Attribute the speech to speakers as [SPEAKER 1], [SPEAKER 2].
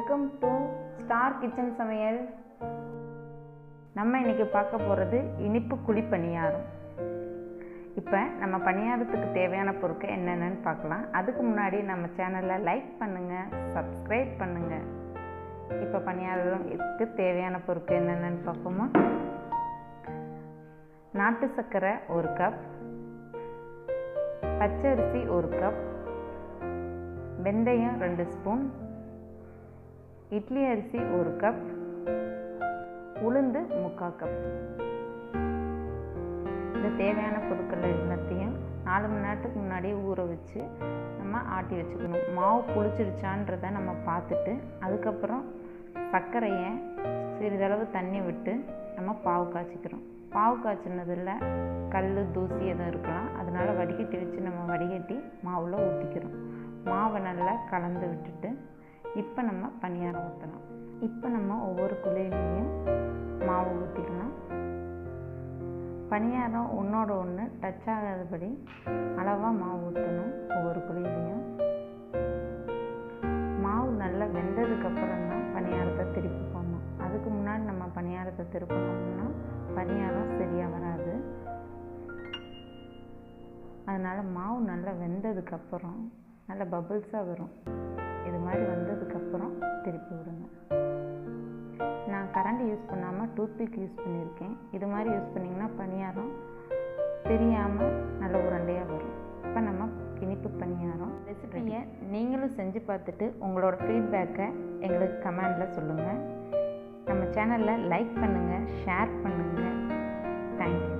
[SPEAKER 1] Welcome to star kitchen சமையல். நம்ம இன்றைக்கி பார்க்க போகிறது இனிப்பு குழி பணியாரம். இப்போ நம்ம பணியாரத்துக்கு தேவையான பொருட்கள் என்னென்னு பார்க்கலாம். அதுக்கு முன்னாடி நம்ம சேனலை லைக் பண்ணுங்கள், சப்ஸ்கிரைப் பண்ணுங்கள். இப்போ பணியாரத்துக்கு தேவையான பொருட்கள் என்னென்னு பார்ப்போமா. நாட்டு சர்க்கரை 1 கப், பச்சரிசி 1 கப், வெந்தயம் 2 ஸ்பூன், இட்லி அரிசி 1 கப், உளுந்து 3/4 கப். இந்த தேவையான பொருட்கள் எல்லாத்தையும் 4 மணி நேரத்துக்கு முன்னாடியே ஊற வச்சு நம்ம ஆட்டி வச்சுக்கணும். மாவு புளிச்சிடுச்சான்றதை நம்ம பார்த்துட்டு அதுக்கப்புறம் சர்க்கரையை சிறிதளவு தண்ணி விட்டு நம்ம பாவு காய்ச்சிக்கிறோம். பாவு காய்ச்சினதில் கல் தூசி எதுவும் இருக்கலாம், அதனால் வடிகட்டி வச்சு நம்ம வடிகட்டி மாவில் ஊற்றிக்கிறோம். மாவை நல்லா கலந்து விட்டுட்டு இப்போ நம்ம பணியாரம் ஊற்றலாம். இப்போ நம்ம ஒவ்வொரு குழியிலையும் மாவு ஊற்றிக்கலாம். பணியாரம் ஒன்றோட ஒன்று டச் ஆகாதபடி அளவாக மாவு ஊற்றணும். ஒவ்வொரு குழியிலையும் மாவு நல்லா வெந்ததுக்கப்புறம் தான் பணியாரத்தை திருப்பி போடணும். அதுக்கு முன்னாடி நம்ம பணியாரத்தை திருப்பணும்னா பணியாரம் சரியாக வராது. அதனால் மாவு நல்லா வெந்ததுக்கப்புறம் நல்லா பபிள்ஸாக வரும். இது மாதிரி வந்ததுக்கப்புறம் திருப்பி விடுங்க. நான் கரண்டி யூஸ் பண்ணாமல் டூத்பிக் யூஸ் பண்ணியிருக்கேன். இது மாதிரி யூஸ் பண்ணிங்கன்னா பணியாரம் தெரியாமல் நல்ல உருண்டையாக வரும். இப்போ நம்ம இனிப்பு பணியாரம் ரெசிபியை நீங்களும் செஞ்சு பார்த்துட்டு உங்களோட ஃபீட்பேக்கை எங்களுக்கு கமெண்டில் சொல்லுங்கள். நம்ம சேனலில் லைக் பண்ணுங்கள், ஷேர் பண்ணுங்கள். தேங்க்யூ.